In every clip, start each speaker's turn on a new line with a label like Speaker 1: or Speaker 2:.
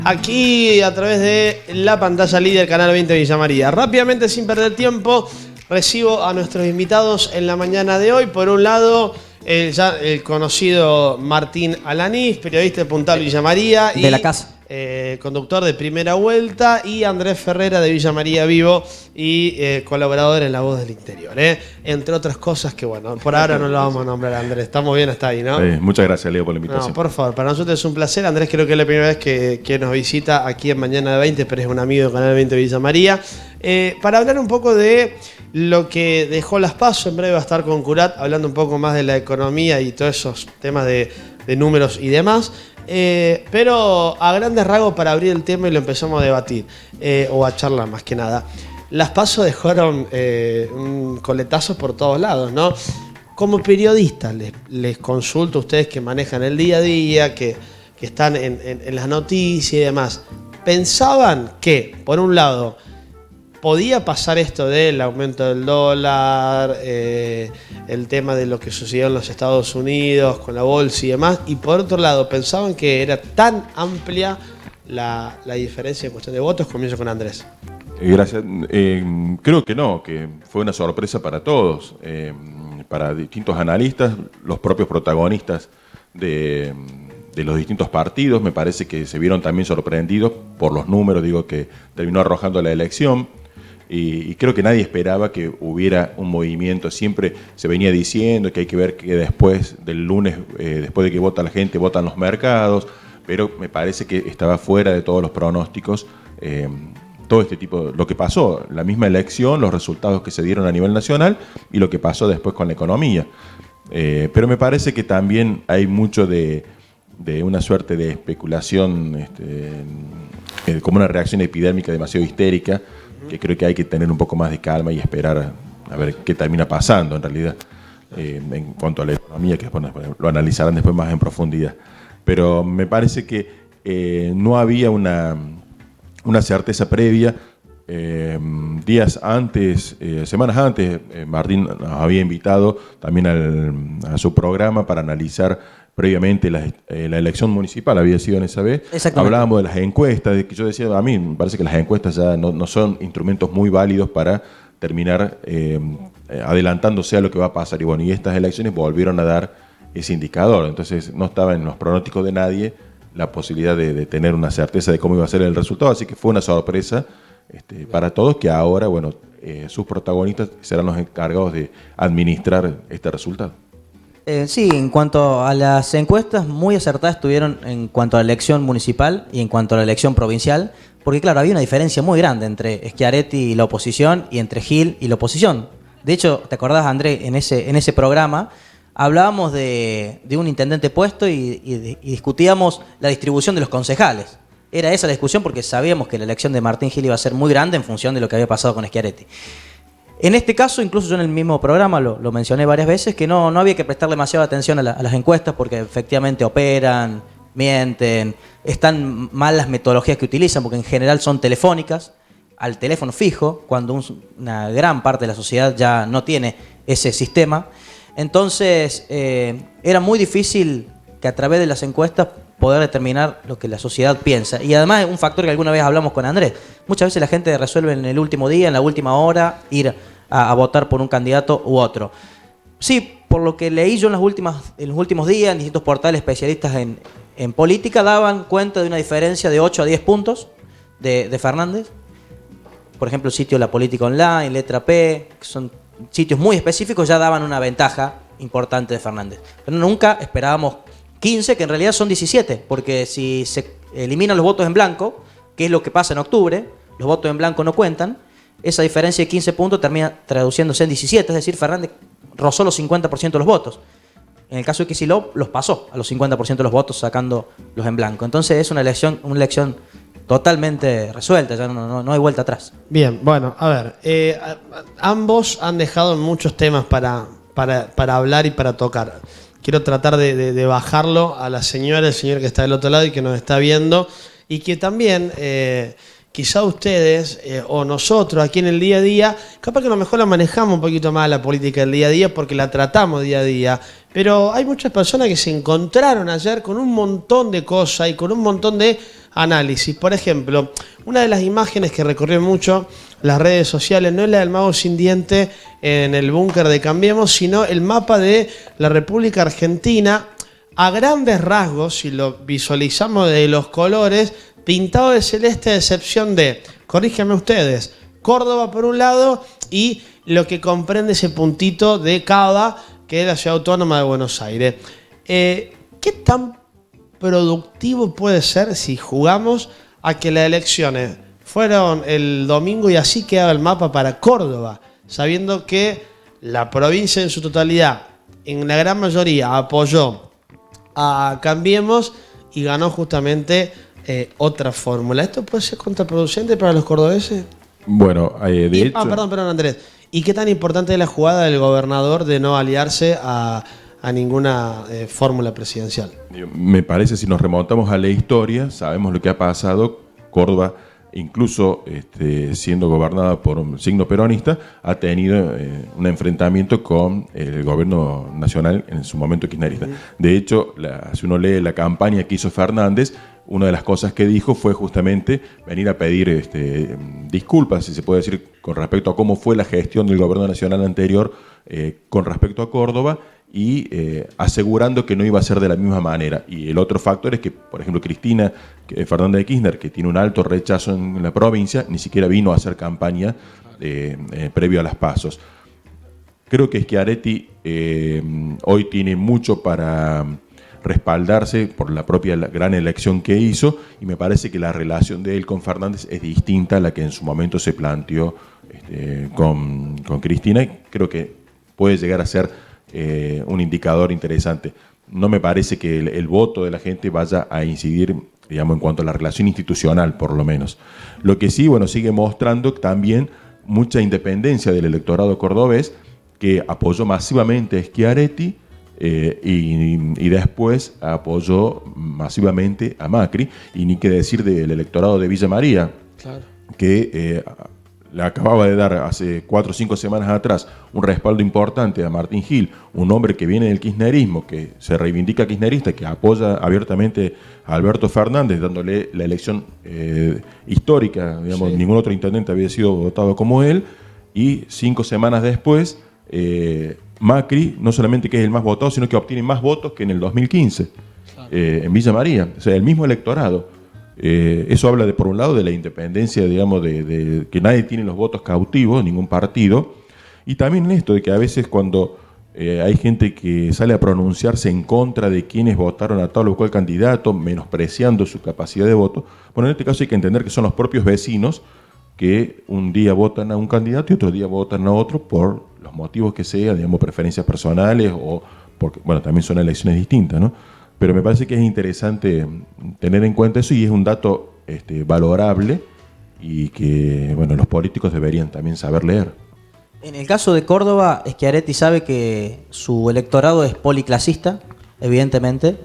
Speaker 1: Aquí a través de la pantalla líder Canal 20 Villa María. Rápidamente, sin perder tiempo, recibo a nuestros invitados en la mañana de hoy. Por un lado, el conocido Martín Alanís, periodista de Puntal Villa María.
Speaker 2: De la casa.
Speaker 1: Conductor de Primera Vuelta, y Andrés Ferrera de Villa María Vivo y colaborador en La Voz del Interior. Entre otras cosas que, bueno, por ahora no lo vamos a nombrar, Andrés. Estamos bien hasta ahí, ¿no?
Speaker 3: Muchas gracias, Leo, por la invitación.
Speaker 1: No, por favor, para nosotros es un placer. Andrés creo que es la primera vez que nos visita aquí en Mañana de 20, pero es un amigo de Canal 20 Villa María. Para hablar un poco de lo que dejó las PASO, en breve va a estar con Curat hablando un poco más de la economía y todos esos temas de números y demás. Pero a grandes rasgos, para abrir el tema y lo empezamos a debatir o a charlar más que nada, las PASO dejaron un coletazo por todos lados, ¿no? Como periodistas les consulto a ustedes que manejan el día a día, que están en las noticias y demás. ¿Pensaban que, por un lado, podía pasar esto del aumento del dólar, el tema de lo que sucedió en los Estados Unidos con la bolsa y demás, y por otro lado pensaban que era tan amplia la diferencia en cuestión de votos? Comienzo con Andrés.
Speaker 3: Gracias. Creo que no, que fue una sorpresa para todos, para distintos analistas, los propios protagonistas de los distintos partidos. Me parece que se vieron también sorprendidos por los números, digo, que terminó arrojando la elección. Y creo que nadie esperaba que hubiera un movimiento. Siempre se venía diciendo que hay que ver que después del lunes, después de que vota la gente, votan los mercados, pero me parece que estaba fuera de todos los pronósticos todo este tipo, lo que pasó, la misma elección, los resultados que se dieron a nivel nacional y lo que pasó después con la economía. Pero me parece que también hay mucho de una suerte de especulación, como una reacción epidémica demasiado histérica, que creo que hay que tener un poco más de calma y esperar a ver qué termina pasando en realidad en cuanto a la economía, que después lo analizarán después más en profundidad. Pero me parece que no había una certeza previa. Días antes, semanas antes, Martín nos había invitado también a su programa para analizar previamente la elección municipal, había sido en esa vez. Hablábamos de las encuestas, de que yo decía, a mí me parece que las encuestas ya no son instrumentos muy válidos para terminar adelantándose a lo que va a pasar. Y bueno, y estas elecciones volvieron a dar ese indicador. Entonces no estaba en los pronósticos de nadie la posibilidad de tener una certeza de cómo iba a ser el resultado. Así que fue una sorpresa para todos, que ahora, bueno, sus protagonistas serán los encargados de administrar este resultado.
Speaker 2: Sí, en cuanto a las encuestas, muy acertadas estuvieron en cuanto a la elección municipal y en cuanto a la elección provincial, porque claro, había una diferencia muy grande entre Schiaretti y la oposición y entre Gil y la oposición. De hecho, ¿te acordás, André? En ese programa hablábamos de un intendente puesto y discutíamos la distribución de los concejales. Era esa la discusión porque sabíamos que la elección de Martín Gil iba a ser muy grande en función de lo que había pasado con Schiaretti. En este caso, incluso yo en el mismo programa lo mencioné varias veces, que no había que prestar demasiada atención a las encuestas porque efectivamente operan, mienten, están mal las metodologías que utilizan porque en general son telefónicas, al teléfono fijo, cuando una gran parte de la sociedad ya no tiene ese sistema. Entonces, era muy difícil que a través de las encuestas poder determinar lo que la sociedad piensa. Y además, un factor que alguna vez hablamos con Andrés, muchas veces la gente resuelve en el último día, en la última hora, ir a votar por un candidato u otro. Sí, por lo que leí yo en los últimos días, en distintos portales especialistas en política, daban cuenta de una diferencia de 8 a 10 puntos de Fernández. Por ejemplo, el sitio La Política Online, Letra P, que son sitios muy específicos, ya daban una ventaja importante de Fernández. Pero nunca esperábamos 15, que en realidad son 17, porque si se eliminan los votos en blanco, que es lo que pasa en octubre, los votos en blanco no cuentan, esa diferencia de 15 puntos termina traduciéndose en 17, es decir, Fernández rozó los 50% de los votos. En el caso de Kicillof, los pasó a los 50% de los votos sacando los en blanco. Entonces es una elección totalmente resuelta, ya no hay vuelta atrás.
Speaker 1: Bien, bueno, a ver, ambos han dejado muchos temas para hablar y para tocar. Quiero tratar de bajarlo a la señora, el señor que está del otro lado y que nos está viendo, y que también quizá ustedes o nosotros aquí en el día a día, capaz que a lo mejor la manejamos un poquito más la política del día a día porque la tratamos día a día, pero hay muchas personas que se encontraron ayer con un montón de cosas y con un montón de análisis. Por ejemplo, una de las imágenes que recorrió mucho las redes sociales no es la del mago sin diente en el búnker de Cambiemos, sino el mapa de la República Argentina, a grandes rasgos, si lo visualizamos de los colores, pintado de celeste, a excepción de, corríjanme ustedes, Córdoba por un lado y lo que comprende ese puntito de Cava, que es la ciudad autónoma de Buenos Aires. ¿Qué tan productivo puede ser si jugamos a que las elecciones fueron el domingo y así quedaba el mapa para Córdoba, sabiendo que la provincia en su totalidad, en la gran mayoría, apoyó a Cambiemos y ganó justamente otra fórmula? ¿Esto puede ser contraproducente para los cordobeses?
Speaker 3: Bueno, de hecho...
Speaker 1: Perdón, Andrés. ¿Y qué tan importante es la jugada del gobernador de no aliarse a ninguna fórmula presidencial?
Speaker 3: Me parece, si nos remontamos a la historia, sabemos lo que ha pasado. Córdoba, incluso siendo gobernada por un signo peronista, ha tenido un enfrentamiento con el gobierno nacional en su momento kirchnerista. De hecho, si uno lee la campaña que hizo Fernández, una de las cosas que dijo fue justamente venir a pedir disculpas, si se puede decir, con respecto a cómo fue la gestión del gobierno nacional anterior con respecto a Córdoba, y asegurando que no iba a ser de la misma manera. Y el otro factor es que, por ejemplo, Cristina Fernández de Kirchner, que tiene un alto rechazo en la provincia, ni siquiera vino a hacer campaña previo a las PASOs. Creo que Schiaretti hoy tiene mucho para respaldarse por la propia gran elección que hizo, y me parece que la relación de él con Fernández es distinta a la que en su momento se planteó con Cristina, y creo que puede llegar a ser un indicador interesante. No me parece que el voto de la gente vaya a incidir, digamos, en cuanto a la relación institucional, por lo menos. Lo que sí, bueno, sigue mostrando también mucha independencia del electorado cordobés, que apoyó masivamente a Schiaretti y después apoyó masivamente a Macri, y ni qué decir del electorado de Villa María,
Speaker 1: Claro.
Speaker 3: que le acababa de dar hace 4 o 5 semanas atrás un respaldo importante a Martín Gil, un hombre que viene del kirchnerismo, que se reivindica kirchnerista, que apoya abiertamente a Alberto Fernández, dándole la elección histórica, digamos,
Speaker 1: Sí.
Speaker 3: Ningún otro intendente había sido votado como él, y 5 semanas después Macri no solamente que es el más votado, sino que obtiene más votos que en el 2015 en Villa María, o sea, el mismo electorado. Eso habla, por un lado, de la independencia, digamos, de que nadie tiene los votos cautivos, ningún partido, y también en esto de que a veces cuando hay gente que sale a pronunciarse en contra de quienes votaron a tal o cual candidato, menospreciando su capacidad de voto, bueno, en este caso hay que entender que son los propios vecinos que un día votan a un candidato y otro día votan a otro por los motivos que sean, digamos, preferencias personales, o porque, bueno, también son elecciones distintas, ¿no? Pero me parece que es interesante tener en cuenta eso, y es un dato valorable, y que, bueno, los políticos deberían también saber leer.
Speaker 2: En el caso de Córdoba, Schiaretti sabe que su electorado es policlasista, evidentemente.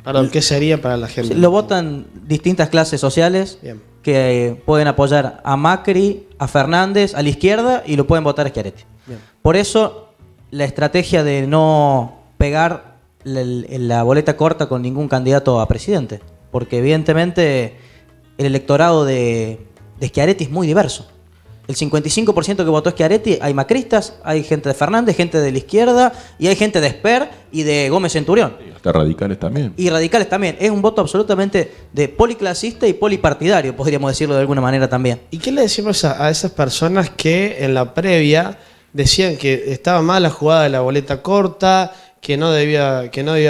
Speaker 1: Perdón, ¿qué sería para la gente?
Speaker 2: Lo votan distintas clases sociales.
Speaker 1: Bien.
Speaker 2: Que pueden apoyar a Macri, a Fernández, a la izquierda, y lo pueden votar a Schiaretti.
Speaker 1: Bien.
Speaker 2: Por eso, la estrategia de no pegar la boleta corta con ningún candidato a presidente. Porque evidentemente el electorado de Schiaretti es muy diverso. El 55% que votó Schiaretti, hay macristas, hay gente de Fernández, gente de la izquierda, y hay gente de Esper y de Gómez Centurión.
Speaker 3: Y hasta radicales también.
Speaker 2: Y radicales también. Es un voto absolutamente de policlasista y polipartidario, podríamos decirlo de alguna manera también.
Speaker 1: ¿Y qué le decimos a esas personas que en la previa decían que estaba mal la jugada de la boleta corta, que no debía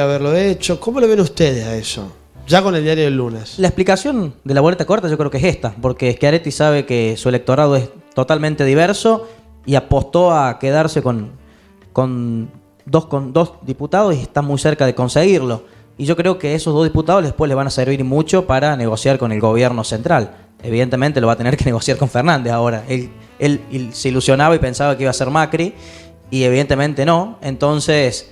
Speaker 1: haberlo hecho? ¿Cómo lo ven ustedes a eso? Ya con el diario del lunes.
Speaker 2: La explicación de la boleta corta yo creo que es esta, porque Schiaretti sabe que su electorado es totalmente diverso y apostó a quedarse con dos diputados y está muy cerca de conseguirlo. Y yo creo que esos 2 diputados después le van a servir mucho para negociar con el gobierno central. Evidentemente lo va a tener que negociar con Fernández ahora. Él se ilusionaba y pensaba que iba a ser Macri, y evidentemente no. Entonces,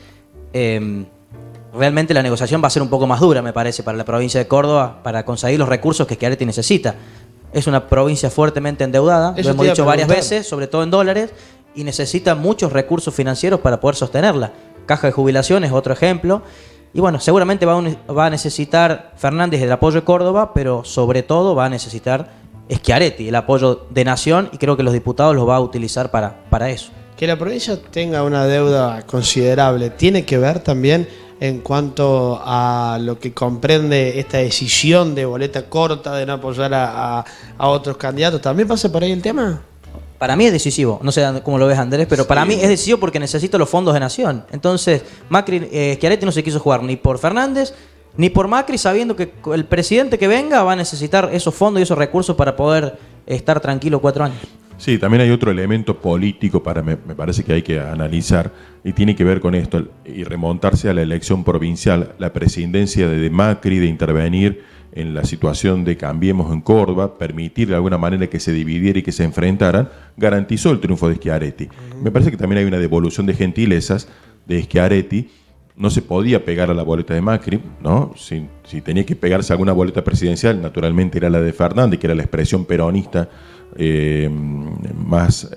Speaker 2: realmente la negociación va a ser un poco más dura, me parece, para la provincia de Córdoba, para conseguir los recursos que Schiaretti necesita. Es una provincia fuertemente endeudada,
Speaker 1: Eso
Speaker 2: lo hemos
Speaker 1: te iba a
Speaker 2: dicho varias
Speaker 1: preguntar.
Speaker 2: veces, sobre todo en dólares, y necesita muchos recursos financieros para poder sostenerla. Caja de jubilación es otro ejemplo. Y bueno, seguramente va a necesitar Fernández el apoyo de Córdoba, pero sobre todo va a necesitar Schiaretti el apoyo de Nación, y creo que los diputados los va a utilizar para eso.
Speaker 1: Que la provincia tenga una deuda considerable tiene que ver también en cuanto a lo que comprende esta decisión de boleta corta, de no apoyar a otros candidatos. ¿También pasa por ahí el tema?
Speaker 2: Para mí es decisivo, no sé cómo lo ves, Andrés, pero para mí es decisivo porque necesito los fondos de Nación. Entonces, Schiaretti no se quiso jugar ni por Fernández ni por Macri, sabiendo que el presidente que venga va a necesitar esos fondos y esos recursos para poder estar tranquilo 4 años.
Speaker 3: Sí, también hay otro elemento político me parece que hay que analizar, y tiene que ver con esto, y remontarse a la elección provincial. La presidencia de Macri de intervenir en la situación de Cambiemos en Córdoba, permitir de alguna manera que se dividiera y que se enfrentaran, garantizó el triunfo de Schiaretti. Me parece que también hay una devolución de gentilezas de Schiaretti. No se podía pegar a la boleta de Macri, ¿no? Si tenía que pegarse a alguna boleta presidencial, naturalmente era la de Fernández, que era la expresión peronista más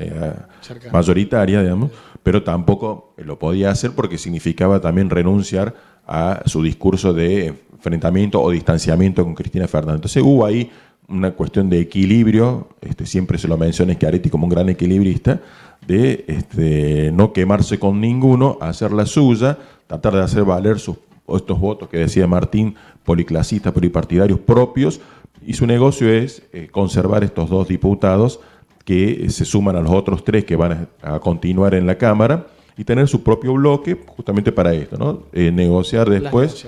Speaker 3: mayoritaria, digamos, pero tampoco lo podía hacer porque significaba también renunciar a su discurso de enfrentamiento o distanciamiento con Cristina Fernández. Entonces hubo ahí una cuestión de equilibrio, siempre se lo menciona Schiaretti como un gran equilibrista, de no quemarse con ninguno, hacer la suya, tratar de hacer valer estos votos que decía Martín, policlasistas, pluripartidarios propios, y su negocio es conservar estos 2 diputados que se suman a los otros 3 que van a continuar en la Cámara, y tener su propio bloque justamente para esto, ¿no? Negociar después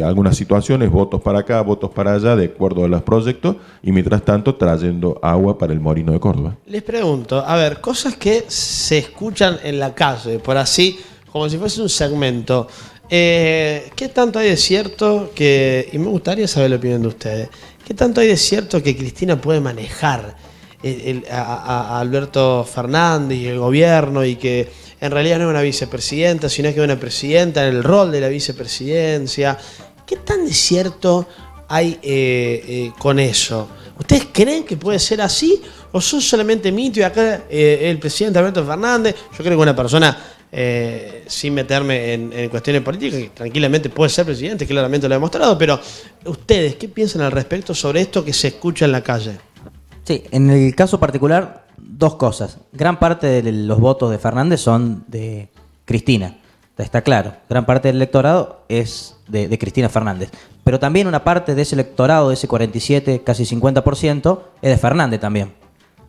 Speaker 3: algunas situaciones, votos para acá, votos para allá, de acuerdo a los proyectos, y mientras tanto trayendo agua para el Molino de Córdoba.
Speaker 1: Les pregunto, a ver, cosas que se escuchan en la calle, por así, como si fuese un segmento. ¿Qué tanto hay de cierto que, y me gustaría saber la opinión de ustedes, qué tanto hay de cierto que Cristina puede manejar a Alberto Fernández y el gobierno, y que en realidad no es una vicepresidenta, sino que es una presidenta en el rol de la vicepresidencia? ¿Qué tan de cierto hay con eso? ¿Ustedes creen que puede ser así o son solamente mitos? Y acá el presidente Alberto Fernández, yo creo que una persona, sin meterme en cuestiones políticas, que tranquilamente puede ser presidente, claramente lo ha demostrado, pero ¿ustedes qué piensan al respecto sobre esto que se escucha en la calle?
Speaker 2: Sí, en el caso particular, 2 cosas. Gran parte de los votos de Fernández son de Cristina, está claro. Gran parte del electorado es de Cristina Fernández. Pero también una parte de ese electorado, de ese 47, casi 50%, es de Fernández también.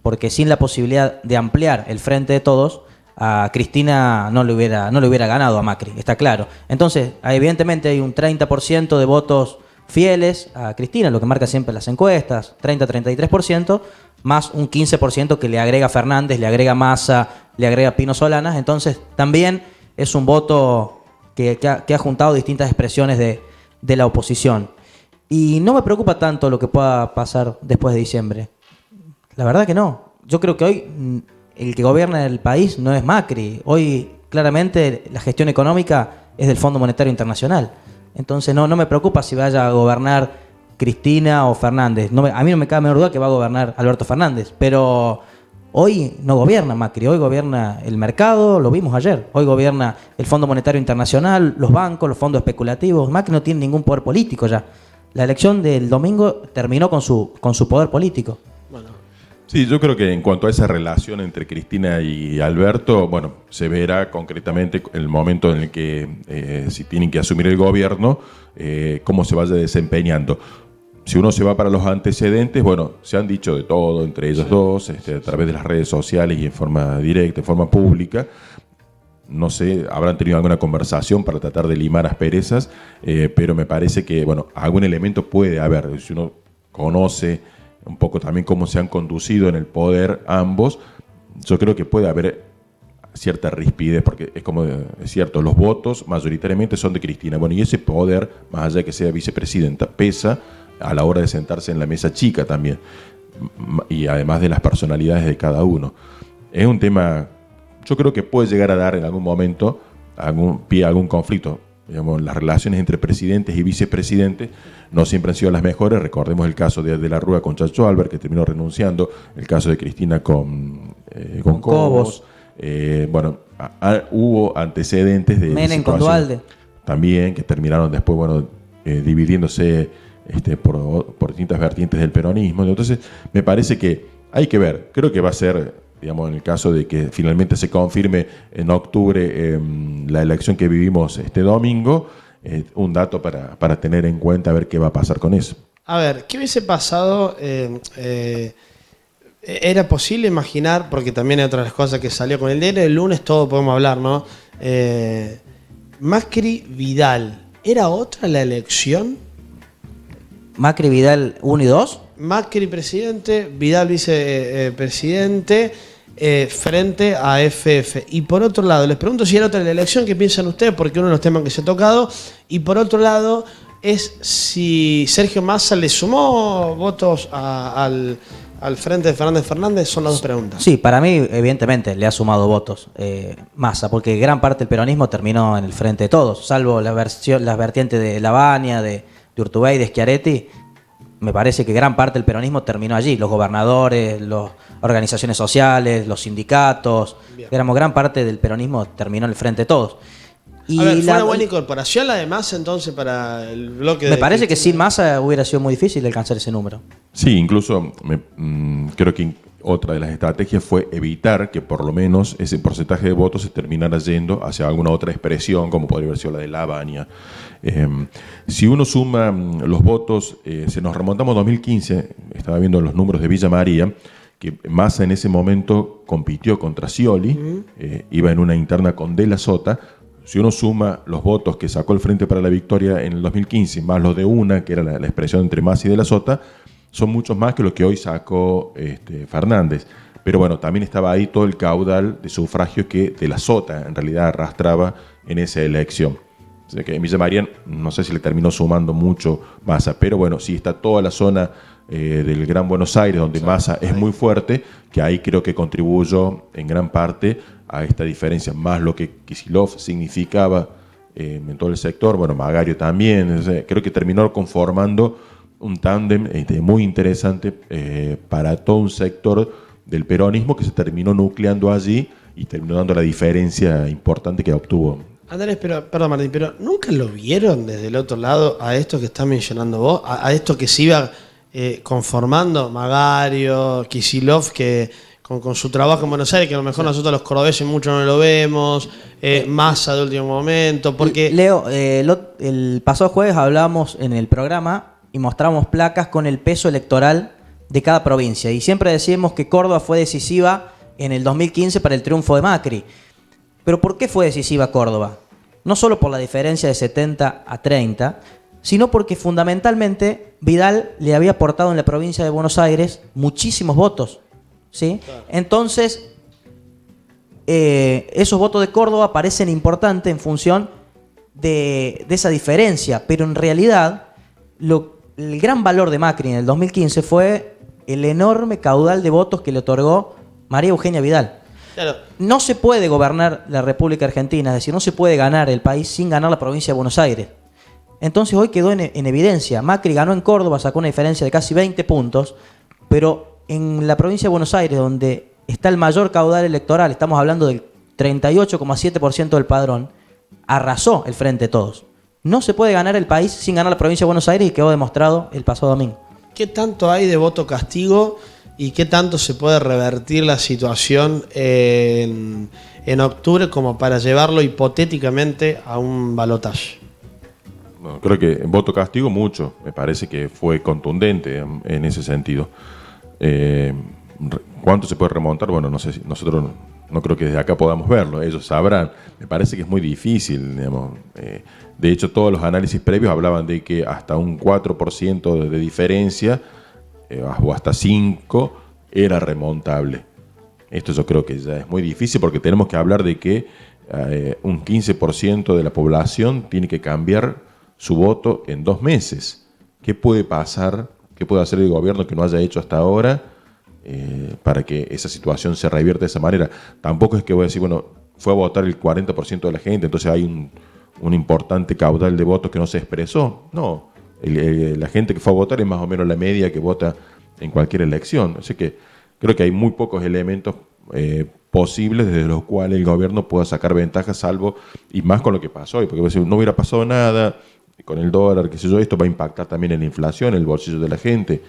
Speaker 2: Porque sin la posibilidad de ampliar el frente de todos, a Cristina no le hubiera ganado a Macri, está claro. Entonces, evidentemente hay un 30% de votos fieles a Cristina, lo que marca siempre las encuestas, 30-33%, más un 15% que le agrega Fernández, le agrega Massa, le agrega Pino Solanas. Entonces también es un voto que ha juntado distintas expresiones de la oposición. Y no me preocupa tanto lo que pueda pasar después de diciembre. La verdad que no. Yo creo que hoy el que gobierna el país no es Macri. Hoy claramente la gestión económica es del Fondo Monetario Internacional. Entonces no me preocupa si vaya a gobernar Cristina o Fernández. A mí no me cabe menor duda que va a gobernar Alberto Fernández, pero hoy no gobierna Macri, hoy gobierna el mercado, lo vimos ayer. Hoy gobierna el Fondo Monetario Internacional, los bancos, los fondos especulativos. Macri no tiene ningún poder político ya. La elección del domingo terminó con su poder político.
Speaker 3: Sí, yo creo que en cuanto a esa relación entre Cristina y Alberto, bueno, se verá concretamente el momento en el que, si tienen que asumir el gobierno, cómo se vaya desempeñando. Si uno se va para los antecedentes, bueno, se han dicho de todo entre ellos dos, a través de las redes sociales y en forma directa, en forma pública. No sé, habrán tenido alguna conversación para tratar de limar asperezas, pero me parece que, bueno, algún elemento puede haber. Si uno conoce un poco también cómo se han conducido en el poder ambos, yo creo que puede haber cierta rispidez, porque es como, es cierto, los votos mayoritariamente son de Cristina. Bueno, y ese poder, más allá de que sea vicepresidenta, pesa a la hora de sentarse en la mesa chica también, y además de las personalidades de cada uno. Es un tema, yo creo que puede llegar a dar en algún momento pie a algún conflicto. Digamos, las relaciones entre presidentes y vicepresidentes no siempre han sido las mejores. Recordemos el caso de la Rúa con Chacho Alber, que terminó renunciando, el caso de Cristina con Cobos. Bueno, hubo antecedentes de
Speaker 2: Menem con Duhalde.
Speaker 3: también, que terminaron después, bueno, dividiéndose por distintas vertientes del peronismo. Entonces, me parece que hay que ver. Creo que va a ser, digamos, en el caso de que finalmente se confirme en octubre la elección que vivimos este domingo, un dato para tener en cuenta, a ver qué va a pasar con eso.
Speaker 1: A ver, ¿qué hubiese pasado? Era posible imaginar, porque también hay otras cosas que salió con el diario del lunes, todo podemos hablar, ¿no? Macri-Vidal, ¿era otra la elección?
Speaker 2: Macri-Vidal 1 y 2.
Speaker 1: Macri presidente, Vidal vicepresidente, frente a FF. Y por otro lado, les pregunto si era otra la elección, ¿qué piensan ustedes? Porque uno de los temas que se ha tocado. Y por otro lado, es si Sergio Massa le sumó votos al frente de Fernández. Son las dos preguntas.
Speaker 2: Sí, para mí, evidentemente, le ha sumado votos Massa, porque gran parte del peronismo terminó en el frente de todos, salvo las vertientes de Lavagna, de Urtubey, de Schiaretti. Me parece que gran parte del peronismo terminó allí, los gobernadores, las organizaciones sociales, los sindicatos. Digamos, gran parte del peronismo terminó en el frente de todos. Y
Speaker 1: a ver, ¿fue una buena incorporación la de Massa entonces para el bloque?
Speaker 2: Me parece que sin Massa hubiera sido muy difícil alcanzar ese número.
Speaker 3: Sí, incluso creo que otra de las estrategias fue evitar que por lo menos ese porcentaje de votos se terminara yendo hacia alguna otra expresión, como podría haber sido la de Lavagna. Si uno suma los votos, si nos remontamos a 2015, estaba viendo los números de Villa María, que Massa en ese momento compitió contra Scioli, iba en una interna con De la Sota. Si uno suma los votos que sacó el Frente para la Victoria en el 2015, más los de UNA, que era la expresión entre Massa y De la Sota, son muchos más que los que hoy sacó Fernández. Pero bueno, también estaba ahí todo el caudal de sufragio que De la Sota en realidad arrastraba en esa elección. O sea que en Villa María no sé si le terminó sumando mucho Massa, pero bueno, sí está toda la zona del Gran Buenos Aires, donde Massa es muy fuerte, que ahí creo que contribuyó en gran parte a esta diferencia, más lo que Kicillof significaba en todo el sector, bueno, Magario también. Creo que terminó conformando un tándem muy interesante para todo un sector del peronismo que se terminó nucleando allí y terminó dando la diferencia importante que obtuvo.
Speaker 1: Andrés, perdón Martín, pero ¿nunca lo vieron desde el otro lado a esto que estás mencionando vos? A esto que se iba conformando Magario, Kicillof, que con su trabajo en Buenos Aires, que a lo mejor nosotros los cordobeses mucho no lo vemos, Massa de último momento, porque...
Speaker 2: Leo, el pasado jueves hablábamos en el programa y mostramos placas con el peso electoral de cada provincia, y siempre decíamos que Córdoba fue decisiva en el 2015 para el triunfo de Macri. Pero ¿por qué fue decisiva Córdoba? No solo por la diferencia de 70 a 30, sino porque fundamentalmente Vidal le había aportado en la provincia de Buenos Aires muchísimos votos, ¿sí? Claro. Entonces, esos votos de Córdoba parecen importantes en función de esa diferencia, pero en realidad el gran valor de Macri en el 2015 fue el enorme caudal de votos que le otorgó María Eugenia Vidal. Claro. No se puede gobernar la República Argentina, es decir, no se puede ganar el país sin ganar la provincia de Buenos Aires. Entonces hoy quedó en evidencia. Macri ganó en Córdoba, sacó una diferencia de casi 20 puntos, pero en la provincia de Buenos Aires, donde está el mayor caudal electoral, estamos hablando del 38,7% del padrón, arrasó el Frente de Todos. No se puede ganar el país sin ganar la provincia de Buenos Aires, y quedó demostrado el pasado domingo.
Speaker 1: ¿Qué tanto hay de voto castigo y qué tanto se puede revertir la situación en octubre como para llevarlo hipotéticamente a un balotaje?
Speaker 3: Bueno, creo que en voto castigo mucho. Me parece que fue contundente en ese sentido. ¿Cuánto se puede remontar? Bueno, no sé, nosotros no creo que desde acá podamos verlo. Ellos sabrán. Me parece que es muy difícil, digamos. De hecho, todos los análisis previos hablaban de que hasta un 4% de diferencia o hasta 5% era remontable. Esto yo creo que ya es muy difícil, porque tenemos que hablar de que un 15% de la población tiene que cambiar su voto en 2 meses. ¿Qué puede pasar? ¿Qué puede hacer el gobierno que no haya hecho hasta ahora para que esa situación se revierta de esa manera? Tampoco es que voy a decir, bueno, fue a votar el 40% de la gente, entonces hay un importante caudal de votos que no se expresó. No, la gente que fue a votar es más o menos la media que vota en cualquier elección. Así que creo que hay muy pocos elementos posibles desde los cuales el gobierno pueda sacar ventajas, salvo, y más con lo que pasó hoy, porque no hubiera pasado nada, con el dólar, qué sé yo, esto va a impactar también en la inflación, en el bolsillo de la gente.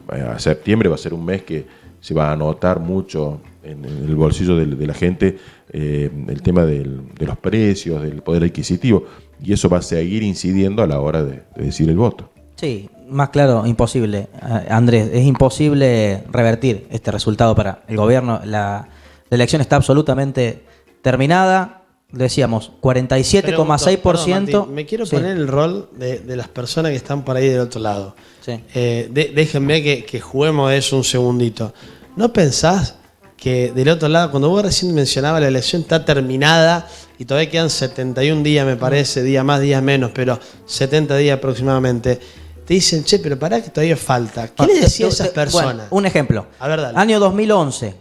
Speaker 3: A septiembre va a ser un mes que se va a notar mucho en el bolsillo de la gente el tema de los precios, del poder adquisitivo, y eso va a seguir incidiendo a la hora de decir el voto.
Speaker 2: Sí, más claro, imposible, Andrés, es imposible revertir este resultado para el gobierno. La elección está absolutamente terminada. Decíamos, 47,6%.
Speaker 1: Me quiero poner el rol de las personas que están por ahí del otro lado.
Speaker 2: Sí.
Speaker 1: Déjenme que juguemos eso un segundito. ¿No pensás que del otro lado, cuando vos recién mencionabas la elección está terminada y todavía quedan 71 días, me parece, días más, días menos, pero 70 días aproximadamente, te dicen, che, pero pará que todavía falta? ¿Qué le decía a esas personas?
Speaker 2: Bueno, un ejemplo.
Speaker 1: A ver, dale.
Speaker 2: Año 2011,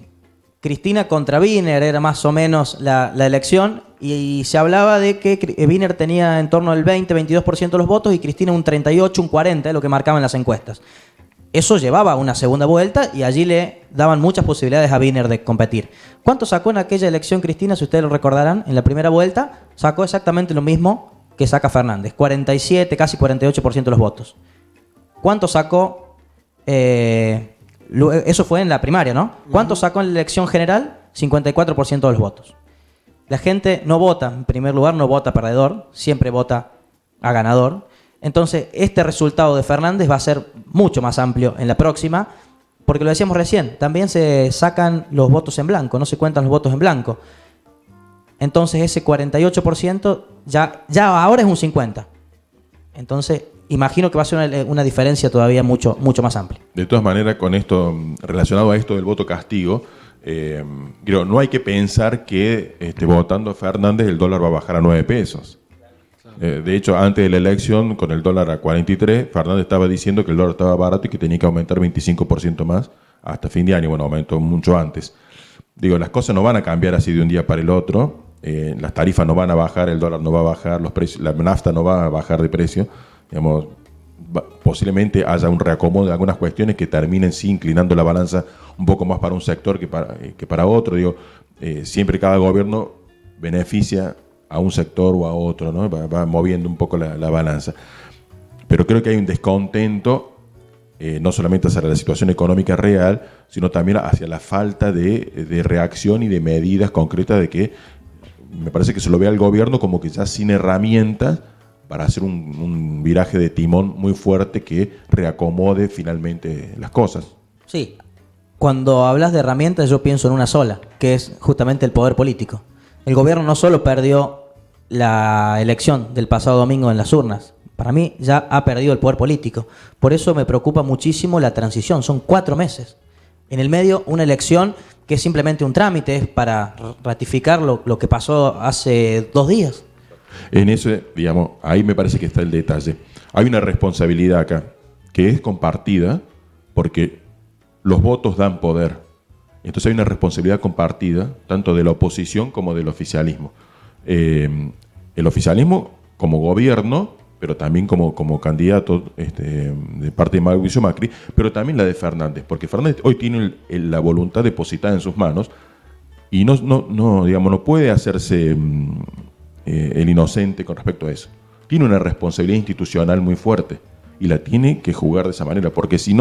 Speaker 2: Cristina contra Wiener era más o menos la elección y se hablaba de que Wiener tenía en torno al 20-22% de los votos y Cristina un 38, un 40, lo que marcaban las encuestas. Eso llevaba a una segunda vuelta y allí le daban muchas posibilidades a Wiener de competir. ¿Cuánto sacó en aquella elección Cristina? Si ustedes lo recordarán, en la primera vuelta sacó exactamente lo mismo que saca Fernández, 47, casi 48% de los votos. ¿Cuánto sacó? Eso fue en la primaria, ¿no? ¿Cuánto sacó en la elección general? 54% de los votos. La gente no vota, en primer lugar, no vota perdedor, siempre vota a ganador. Entonces, este resultado de Fernández va a ser mucho más amplio en la próxima, porque lo decíamos recién, también se sacan los votos en blanco, no se cuentan los votos en blanco. Entonces, ese 48% ya ahora es un 50%. Entonces, imagino que va a ser una diferencia todavía mucho más amplia.
Speaker 3: De todas maneras, con esto, relacionado a esto del voto castigo, no hay que pensar que votando a Fernández el dólar va a bajar a 9 pesos. De hecho, antes de la elección, con el dólar a 43, Fernández estaba diciendo que el dólar estaba barato y que tenía que aumentar 25% más hasta fin de año. Bueno, aumentó mucho antes. Las cosas no van a cambiar así de un día para el otro. Las tarifas no van a bajar, el dólar no va a bajar, los precios, la nafta no va a bajar de precio. Posiblemente haya un reacomodo de algunas cuestiones que terminen sí inclinando la balanza un poco más para un sector que para otro. Siempre cada gobierno beneficia a un sector o a otro, ¿no? Va moviendo un poco la balanza. Pero creo que hay un descontento, no solamente hacia la situación económica real, sino también hacia la falta de reacción y de medidas concretas de que me parece que se lo ve al gobierno como que ya sin herramientas para hacer un viraje de timón muy fuerte que reacomode finalmente las cosas.
Speaker 2: Sí, cuando hablas de herramientas yo pienso en una sola, que es justamente el poder político. El gobierno no solo perdió la elección del pasado domingo en las urnas, para mí ya ha perdido el poder político. Por eso me preocupa muchísimo la transición, son 4 meses. En el medio una elección que es simplemente un trámite, es para ratificar lo que pasó hace 2 días.
Speaker 3: En eso, ahí me parece que está el detalle. Hay una responsabilidad acá que es compartida porque los votos dan poder. Entonces hay una responsabilidad compartida tanto de la oposición como del oficialismo. El oficialismo como gobierno, pero también como candidato de parte de Mauricio Macri, pero también la de Fernández, porque Fernández hoy tiene la voluntad depositada en sus manos y no puede hacerse el inocente con respecto a eso. Tiene una responsabilidad institucional muy fuerte y la tiene que jugar de esa manera, porque si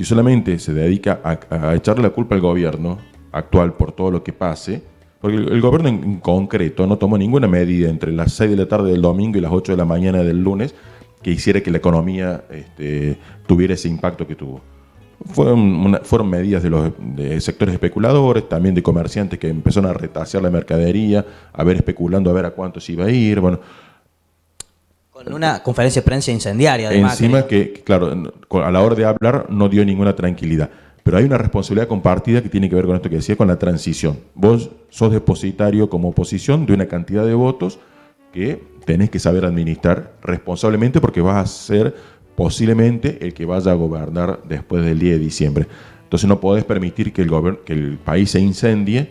Speaker 3: solamente se dedica a echarle la culpa al gobierno actual por todo lo que pase, porque el gobierno en concreto no tomó ninguna medida entre las 6 de la tarde del domingo y las 8 de la mañana del lunes que hiciera que la economía tuviera ese impacto que tuvo. Fueron medidas de sectores especuladores, también de comerciantes que empezaron a retasear la mercadería, a ver especulando a ver a cuánto se iba a ir. Bueno,
Speaker 2: con una conferencia de prensa incendiaria.
Speaker 3: Encima que, claro, a la hora de hablar no dio ninguna tranquilidad. Pero hay una responsabilidad compartida que tiene que ver con esto que decía, con la transición. Vos sos depositario como oposición de una cantidad de votos que tenés que saber administrar responsablemente porque vas a ser posiblemente el que vaya a gobernar después del 10 de diciembre. Entonces no podés permitir que el país se incendie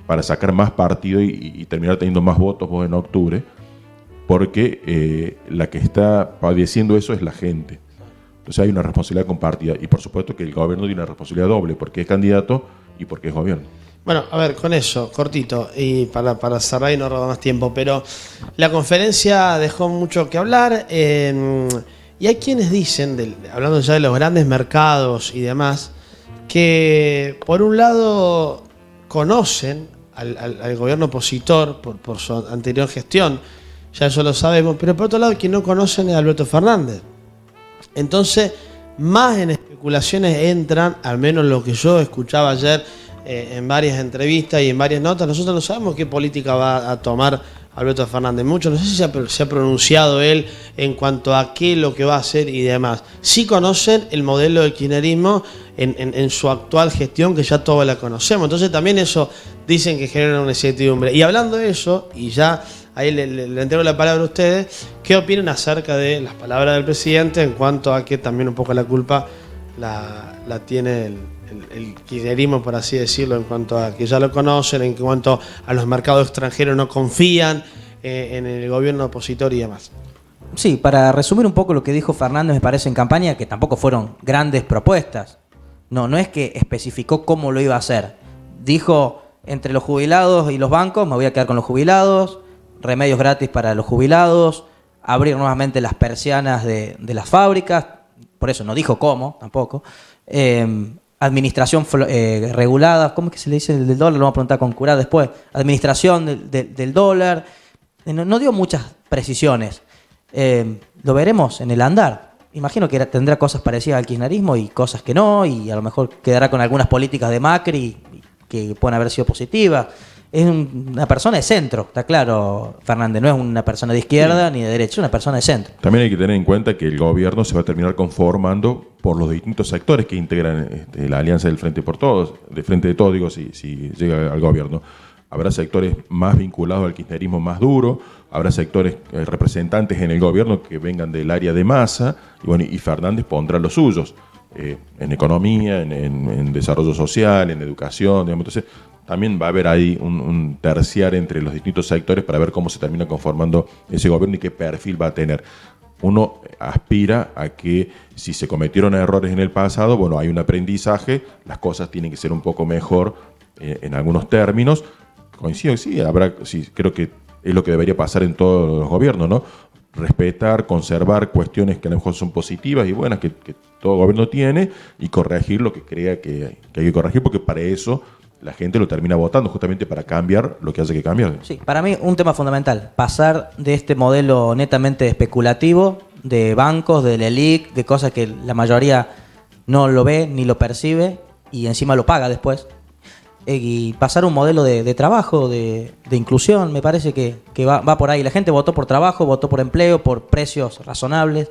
Speaker 3: para sacar más partido y terminar teniendo más votos vos en octubre, porque la que está padeciendo eso es la gente. Entonces hay una responsabilidad compartida y por supuesto que el gobierno tiene una responsabilidad doble porque es candidato y porque es gobierno.
Speaker 1: Bueno, a ver, con eso, cortito, y para cerrar y no robar más tiempo, pero la conferencia dejó mucho que hablar, y hay quienes dicen, hablando ya de los grandes mercados y demás, que por un lado conocen al gobierno opositor por su anterior gestión, ya eso lo sabemos, pero por otro lado quien no conocen es Alberto Fernández. Entonces, más en especulaciones entran, al menos lo que yo escuchaba ayer en varias entrevistas y en varias notas. Nosotros no sabemos qué política va a tomar Alberto Fernández. Mucho, no sé si se ha pronunciado él en cuanto a qué es lo que va a hacer y demás. Sí conocen el modelo del kirchnerismo en su actual gestión, que ya todos la conocemos. Entonces también eso dicen que genera una incertidumbre. Y hablando de eso, y ya ahí le entrego la palabra a ustedes, ¿qué opinan acerca de las palabras del presidente en cuanto a que también un poco la culpa la tiene el kirchnerismo, por así decirlo, en cuanto a que ya lo conocen, en cuanto a los mercados extranjeros no confían en el gobierno opositor y demás?
Speaker 2: Sí, para resumir un poco lo que dijo Fernández, me parece en campaña que tampoco fueron grandes propuestas. No es que especificó cómo lo iba a hacer. Dijo, entre los jubilados y los bancos, me voy a quedar con los jubilados, remedios gratis para los jubilados, abrir nuevamente las persianas de las fábricas, por eso no dijo cómo tampoco, administración regulada, ¿cómo es que se le dice del dólar? Lo vamos a preguntar con Curá después, administración del dólar, no dio muchas precisiones, lo veremos en el andar. Imagino que tendrá cosas parecidas al kirchnerismo y cosas que no, y a lo mejor quedará con algunas políticas de Macri que pueden haber sido positivas. Es una persona de centro, está claro, Fernández, no es una persona de izquierda ni de derecha, es una persona de centro.
Speaker 3: También hay que tener en cuenta que el gobierno se va a terminar conformando por los distintos sectores que integran la alianza del Frente por Todos, de Frente de Todos, digo, si llega al gobierno. Habrá sectores más vinculados al kirchnerismo más duro, habrá sectores representantes en el gobierno que vengan del área de Massa, y Fernández pondrá los suyos, en economía, en desarrollo social, en educación, digamos. Entonces, también va a haber ahí un terciar entre los distintos sectores para ver cómo se termina conformando ese gobierno y qué perfil va a tener. Uno aspira a que si se cometieron errores en el pasado, bueno, hay un aprendizaje, las cosas tienen que ser un poco mejor en algunos términos. Coincido, sí, creo que es lo que debería pasar en todos los gobiernos, ¿no? Respetar, conservar cuestiones que a lo mejor son positivas y buenas que todo gobierno tiene y corregir lo que crea que hay que corregir, porque para eso la gente lo termina votando, justamente para cambiar lo que hace que cambiar.
Speaker 2: Sí, para mí un tema fundamental, pasar de este modelo netamente especulativo, de bancos, del ELIC, de cosas que la mayoría no lo ve ni lo percibe y encima lo paga después, y pasar a un modelo de trabajo, de inclusión. Me parece que va por ahí. La gente votó por trabajo, votó por empleo, por precios razonables.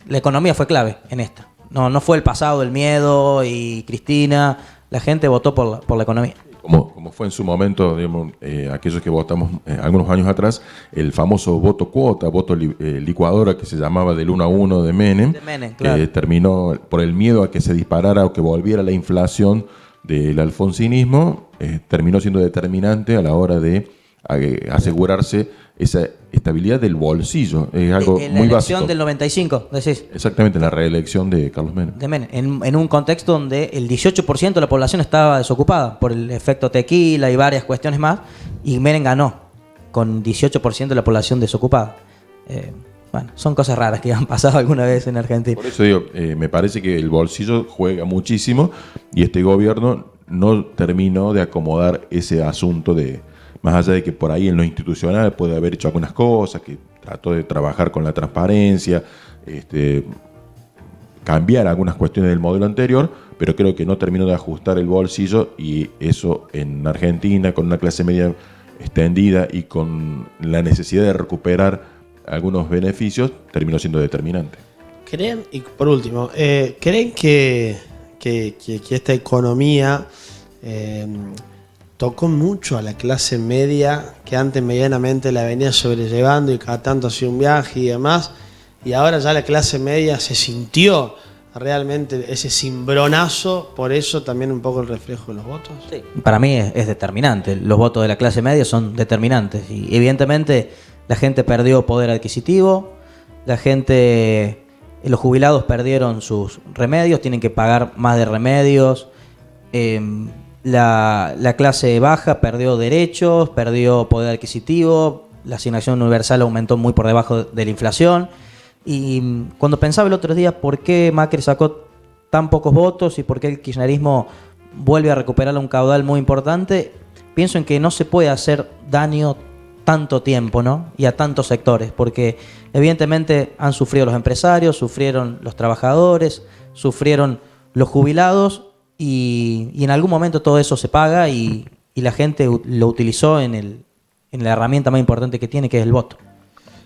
Speaker 2: La economía fue clave en esta. No fue el pasado, el miedo y Cristina. La gente votó por la economía.
Speaker 3: Como fue en su momento, digamos, aquellos que votamos algunos años atrás, el famoso voto cuota, voto licuadora, que se llamaba del 1 a 1 de Menem,
Speaker 2: claro.
Speaker 3: Que terminó por el miedo a que se disparara o que volviera la inflación del alfonsinismo, terminó siendo determinante a la hora de asegurarse esa estabilidad del bolsillo. Es algo muy básico.
Speaker 2: En la elección del 95, decís.
Speaker 3: Exactamente, en la reelección de Carlos Menem.
Speaker 2: De Menem, en un contexto donde el 18% de la población estaba desocupada por el efecto tequila y varias cuestiones más, y Menem ganó con 18% de la población desocupada. Bueno, son cosas raras que han pasado alguna vez en Argentina.
Speaker 3: Por eso digo, me parece que el bolsillo juega muchísimo y este gobierno no terminó de acomodar ese asunto más allá de que por ahí en lo institucional puede haber hecho algunas cosas, que trató de trabajar con la transparencia, cambiar algunas cuestiones del modelo anterior, pero creo que no terminó de ajustar el bolsillo, y eso en Argentina, con una clase media extendida y con la necesidad de recuperar algunos beneficios, terminó siendo determinante.
Speaker 1: ¿Creen, y por último, creen que esta economía tocó mucho a la clase media, que antes medianamente la venía sobrellevando y cada tanto hacía un viaje y demás, y ahora ya la clase media se sintió realmente ese cimbronazo, por eso también un poco el reflejo de los votos?
Speaker 2: Sí, para mí es determinante. Los votos de la clase media son determinantes y evidentemente la gente perdió poder adquisitivo, los jubilados perdieron sus remedios, tienen que pagar más de remedios. la clase baja perdió derechos, perdió poder adquisitivo, la asignación universal aumentó muy por debajo de la inflación. Y cuando pensaba el otro día por qué Macri sacó tan pocos votos y por qué el kirchnerismo vuelve a recuperar un caudal muy importante, pienso en que no se puede hacer daño tanto tiempo, ¿no? Y a tantos sectores, porque evidentemente han sufrido los empresarios, sufrieron los trabajadores, sufrieron los jubilados y en algún momento todo eso se paga y la gente lo utilizó en la herramienta más importante que tiene, que es el voto.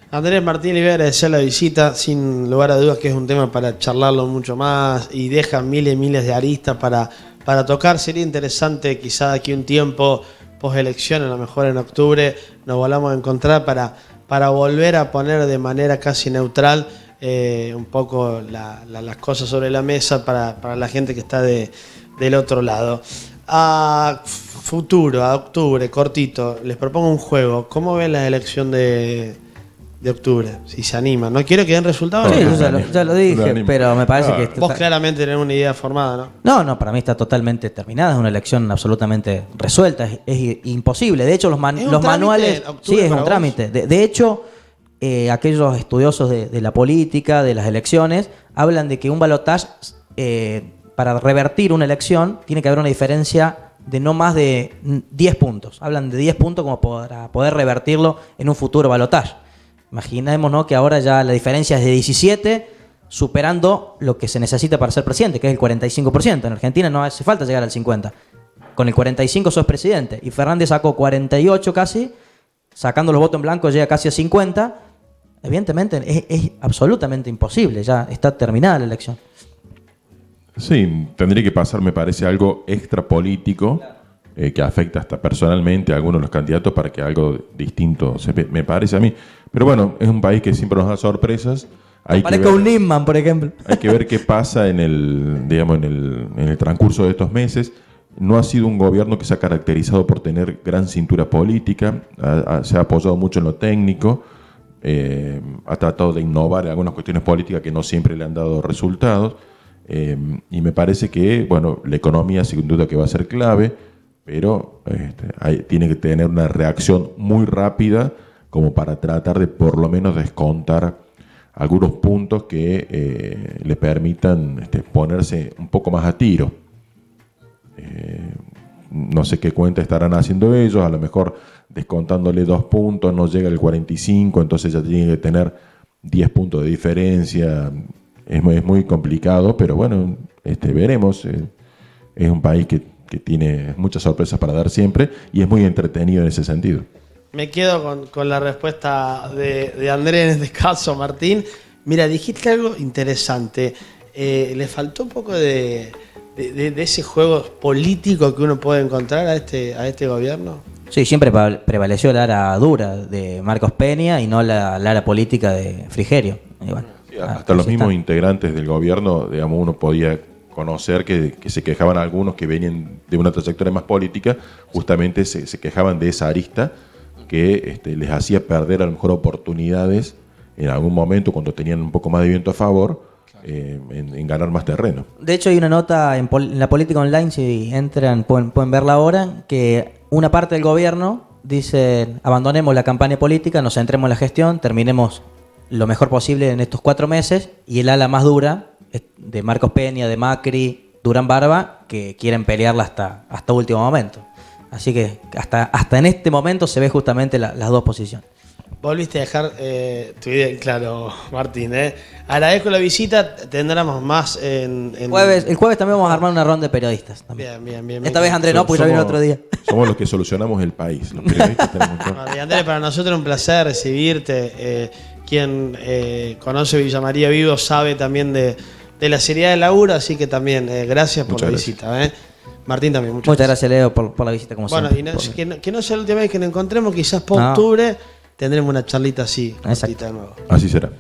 Speaker 1: Andrés Martín, le voy a agradecer la visita, sin lugar a dudas que es un tema para charlarlo mucho más y deja miles y miles de aristas para tocar. Sería interesante quizá aquí un tiempo post elección, a lo mejor en octubre, nos volvamos a encontrar para volver a poner de manera casi neutral un poco las cosas sobre la mesa para la gente que está del otro lado. A futuro, a octubre, cortito, les propongo un juego. ¿Cómo ven la elección de octubre? Si se animan. No quiero que den resultados.
Speaker 2: Sí,
Speaker 1: No.
Speaker 2: yo ya lo dije, pero me parece que...
Speaker 1: Vos claramente tenés una idea formada, ¿no?
Speaker 2: No, para mí está totalmente terminada, es una elección absolutamente resuelta, es imposible. De hecho, los manuales... Sí, es un trámite. De hecho, aquellos estudiosos de la política, de las elecciones, hablan de que un balotaje, para revertir una elección, tiene que haber una diferencia de no más de 10 puntos. Hablan de 10 puntos como para poder revertirlo en un futuro balotaje. Imaginémonos que ahora ya la diferencia es de 17, superando lo que se necesita para ser presidente, que es el 45%. En Argentina no hace falta llegar al 50%. Con el 45% sos presidente. Y Fernández sacó 48 casi, sacando los votos en blanco llega casi a 50%. Evidentemente es absolutamente imposible, ya está terminada la elección.
Speaker 3: Sí, tendría que pasar, me parece, algo extra político que afecta hasta personalmente a algunos de los candidatos para que algo distinto me parece a mí. Pero bueno, es un país que siempre nos da sorpresas.
Speaker 2: Parezca un Nisman, por ejemplo.
Speaker 3: Hay que ver qué pasa en el transcurso de estos meses. No ha sido un gobierno que se ha caracterizado por tener gran cintura política, se ha apoyado mucho en lo técnico, ha tratado de innovar en algunas cuestiones políticas que no siempre le han dado resultados. Y me parece que, bueno, la economía sin duda que va a ser clave, pero tiene que tener una reacción muy rápida como para tratar de por lo menos descontar algunos puntos que le permitan ponerse un poco más a tiro. No sé qué cuenta estarán haciendo ellos, a lo mejor descontándole 2 puntos no llega al 45, entonces ya tiene que tener 10 puntos de diferencia. Es muy complicado, pero bueno, veremos. Es un país que tiene muchas sorpresas para dar siempre y es muy entretenido en ese sentido.
Speaker 1: Me quedo con la respuesta de Andrés en este caso, Martín. Mira, dijiste algo interesante. Le faltó un poco de ese juego político que uno puede encontrar a este gobierno.
Speaker 2: Sí, siempre prevaleció la ara dura de Marcos Peña y no la ara política de Frigerio. Y bueno,
Speaker 3: hasta los mismos integrantes del gobierno, digamos, uno podía conocer que se quejaban algunos que venían de una trayectoria más política, justamente se quejaban de esa arista que les hacía perder a lo mejor oportunidades en algún momento cuando tenían un poco más de viento a favor, en ganar más terreno. De
Speaker 2: hecho, hay una nota en la Política Online, si entran pueden verla ahora, que una parte del gobierno dice: abandonemos la campaña política, nos centremos en la gestión, terminemos lo mejor posible en estos 4 meses, y el ala más dura de Marcos Peña, de Macri, Durán Barba, que quieren pelearla hasta último momento. Así que hasta en este momento se ve justamente las dos posiciones.
Speaker 1: Volviste a dejar tu idea en claro, Martín. Agradezco la visita, tendremos más en...
Speaker 2: El jueves también vamos a armar una ronda de periodistas. También.
Speaker 1: Bien.
Speaker 2: Esta vez Andrés no, pues ya vino otro día.
Speaker 3: Somos los que solucionamos el país. Los periodistas tenemos
Speaker 1: Andrés, para nosotros es un placer recibirte. Quien conoce Villa María Vivo sabe también de la seriedad del laburo, así que también gracias por la visita. Martín también, muchas
Speaker 2: gracias, Leo, por la visita, como siempre.
Speaker 1: Bueno, y que no sea la última vez que nos encontremos, quizás por octubre tendremos una charlita así, de nuevo.
Speaker 3: Así será.